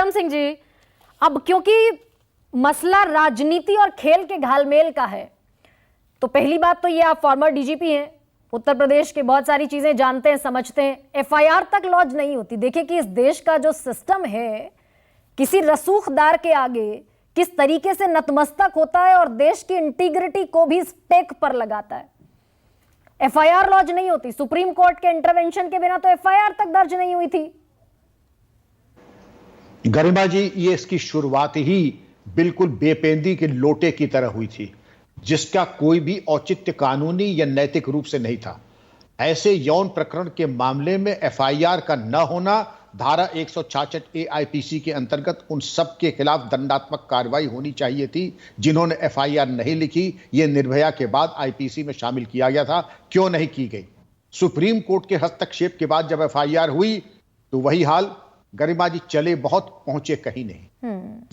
विक्रम सिंह जी, अब क्योंकि मसला राजनीति और खेल के घालमेल का है, तो पहली बात तो ये आप फॉर्मर डीजीपी हैं, उत्तर प्रदेश की बहुत सारी चीजें जानते हैं, समझते हैं। एफआईआर तक लॉन्च नहीं होती। देखिए कि इस देश का जो सिस्टम है किसी रसूखदार के आगे किस तरीके से नतमस्तक होता है और देश की इंटीग्रिटी को भी स्टेक पर लगाता है। एफआईआर लॉन्च नहीं होती, सुप्रीम कोर्ट के इंटरवेंशन के बिना तो एफआईआर तक दर्ज नहीं हुई थी। गरिमा जी, ये इसकी शुरुआत ही बिल्कुल बेपेंदी के लोटे की तरह हुई थी, जिसका कोई भी औचित्य कानूनी या नैतिक रूप से नहीं था। ऐसे यौन प्रकरण के मामले में एफआईआर का न होना, धारा 166 ए आईपीसी के अंतर्गत उन सब के खिलाफ दंडात्मक कार्रवाई होनी चाहिए थी जिन्होंने एफआईआर नहीं लिखी। यह निर्भया के बाद आईपीसी में शामिल किया गया था, क्यों नहीं की गई? सुप्रीम कोर्ट के हस्तक्षेप के बाद जब एफआईआर हुई तो वही हाल, गरिमा जी, चले बहुत पहुंचे कहीं नहीं।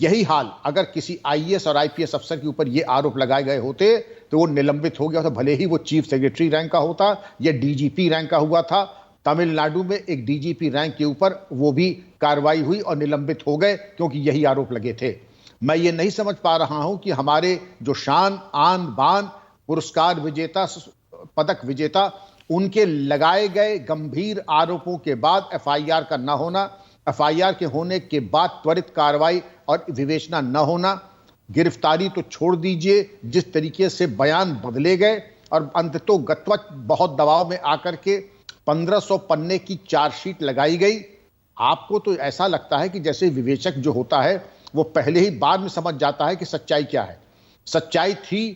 यही हाल अगर किसी आईएएस और आईपीएस अफसर के ऊपर ये आरोप लगाए गए होते तो वो निलंबित हो गया होता, भले ही वो चीफ सेक्रेटरी रैंक का होता या डीजीपी रैंक का हुआ था। तमिलनाडु में एक डीजीपी रैंक के ऊपर वो भी कार्रवाई हुई और निलंबित हो गए क्योंकि यही आरोप लगे थे। मैं ये नहीं समझ पा रहा हूं कि हमारे जो शान, आन, बान, पुरस्कार विजेता, पदक विजेता, उनके लगाए गए गंभीर आरोपों के बाद एफआईआर का न होना, एफआईआर के होने के बाद त्वरित कार्रवाई और विवेचना न होना, गिरफ्तारी तो छोड़ दीजिए, जिस तरीके से बयान बदले गए और अंततोगत्वा बहुत दबाव में आकर के 1500 पन्ने की चार्जशीट लगाई गई। आपको तो ऐसा लगता है कि जैसे विवेचक जो होता है वो पहले ही बाद में समझ जाता है कि सच्चाई क्या है। सच्चाई थी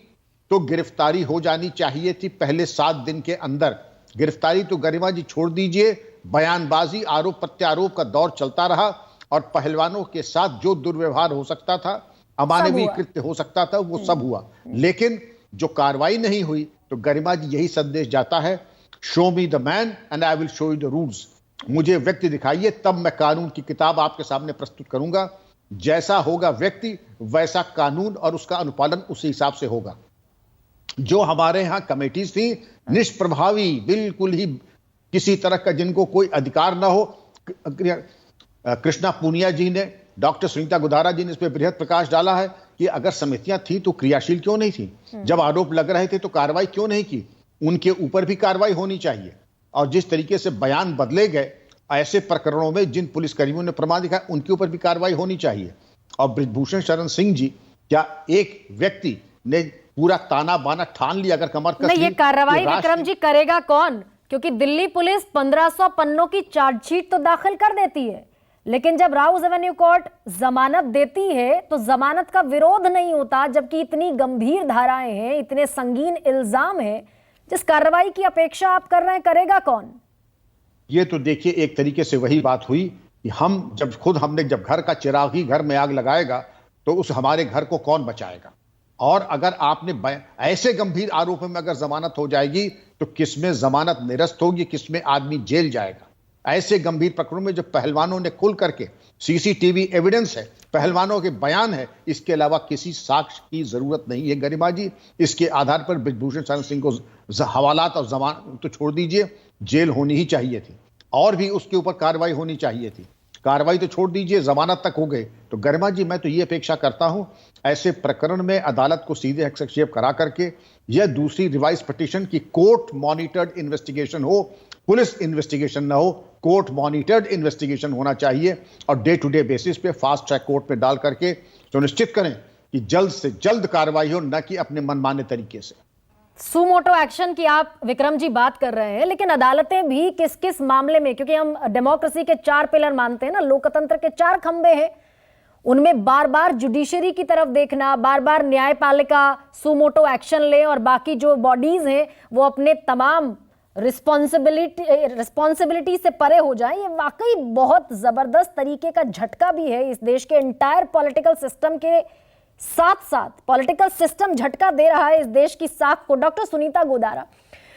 तो गिरफ्तारी हो जानी चाहिए थी पहले 7 दिन के अंदर। गिरफ्तारी तो गरिमा जी छोड़ दीजिए, बयानबाजी, आरोप प्रत्यारोप का दौर चलता रहा और पहलवानों के साथ जो दुर्व्यवहार हो सकता था, अमानवीय कृत्य हो सकता था, वो सब हुआ। लेकिन जो कार्रवाई नहीं हुई तो गरिमा जी यही संदेश जाता है, show me the man and I will show you the rules. मुझे व्यक्ति दिखाइए, तब मैं कानून की किताब आपके सामने प्रस्तुत करूंगा। जैसा होगा व्यक्ति वैसा कानून और उसका अनुपालन उसी हिसाब से होगा। जो हमारे यहां कमेटीज थी निष्प्रभावी, बिल्कुल ही किसी तरह का जिनको कोई अधिकार ना हो, कृष्णा पूनिया जी ने, डॉक्टर सुनीता गुदारा जी ने इस पर बृहद प्रकाश डाला है कि अगर समितियां थी तो क्रियाशील क्यों नहीं थी? जब आरोप लग रहे थे तो कार्रवाई क्यों नहीं की? उनके ऊपर भी कार्रवाई होनी चाहिए। और जिस तरीके से बयान बदले गए ऐसे प्रकरणों में जिन पुलिसकर्मियों ने प्रमाण दिखाया, उनके ऊपर भी कार्रवाई होनी चाहिए। और बृजभूषण शरण सिंह जी, क्या एक व्यक्ति ने पूरा ताना बाना ठान लिया? अगर कमर कस नहीं, ये कार्रवाई विक्रम जी करेगा कौन? क्योंकि दिल्ली पुलिस 1500 पन्नों की चार्जशीट तो दाखिल कर देती है, लेकिन जब राउज एवेन्यू कोर्ट जमानत देती है तो जमानत का विरोध नहीं होता, जबकि इतनी गंभीर धाराएं हैं, इतने संगीन इल्जाम हैं। जिस कार्रवाई की अपेक्षा आप कर रहे हैं, करेगा कौन? ये तो देखिए एक तरीके से वही बात हुई कि हमने जब घर का चिराग ही घर में आग लगाएगा तो उस हमारे घर को कौन बचाएगा? और अगर आपने ऐसे गंभीर आरोपों में अगर जमानत हो जाएगी तो किसमें जमानत निरस्त होगी, किसमें आदमी जेल जाएगा? ऐसे गंभीर प्रकरणों में जो पहलवानों ने खुल करके, सीसीटीवी एविडेंस है, पहलवानों के बयान है, इसके अलावा किसी साक्ष्य की जरूरत नहीं है गरिमा जी। इसके आधार पर बृजभूषण शरण सिंह को हवालात और जमानत तो छोड़ दीजिए, जेल होनी ही चाहिए थी और भी उसके ऊपर कार्रवाई होनी चाहिए थी। कार्रवाई तो छोड़ दीजिए, जमानत तक हो गए। तो गरिमा जी, मैं तो ये अपेक्षा करता हूं ऐसे प्रकरण में अदालत को सीधे हस्तक्षेप करा करके यह दूसरी रिवाइज पिटीशन की कोर्ट मॉनिटर्ड इन्वेस्टिगेशन हो, पुलिस इन्वेस्टिगेशन ना हो, कोर्ट मॉनिटर्ड इन्वेस्टिगेशन होना चाहिए। और डे टू डे बेसिस पे फास्ट ट्रैक कोर्ट में डाल करके सुनिश्चित करें कि जल्द से जल्द कार्रवाई हो, न कि अपने मनमाने तरीके से। सुमोटो एक्शन की आप विक्रम जी बात कर रहे हैं, लेकिन अदालतें भी किस किस मामले में, क्योंकि हम डेमोक्रेसी के 4 पिलर मानते हैं ना, लोकतंत्र के 4 खंबे हैं, उनमें बार बार जुडिशरी की तरफ देखना, बार बार न्यायपालिका सुमोटो एक्शन ले और बाकी जो बॉडीज हैं वो अपने तमाम रिस्पॉन्सिबिलिटी से परे हो जाए, ये वाकई बहुत जबरदस्त तरीके का झटका भी है इस देश के एंटायर पॉलिटिकल सिस्टम के साथ साथ। पॉलिटिकल सिस्टम झटका दे रहा है इस देश की साख को। डॉक्टर सुनीता गुदारा,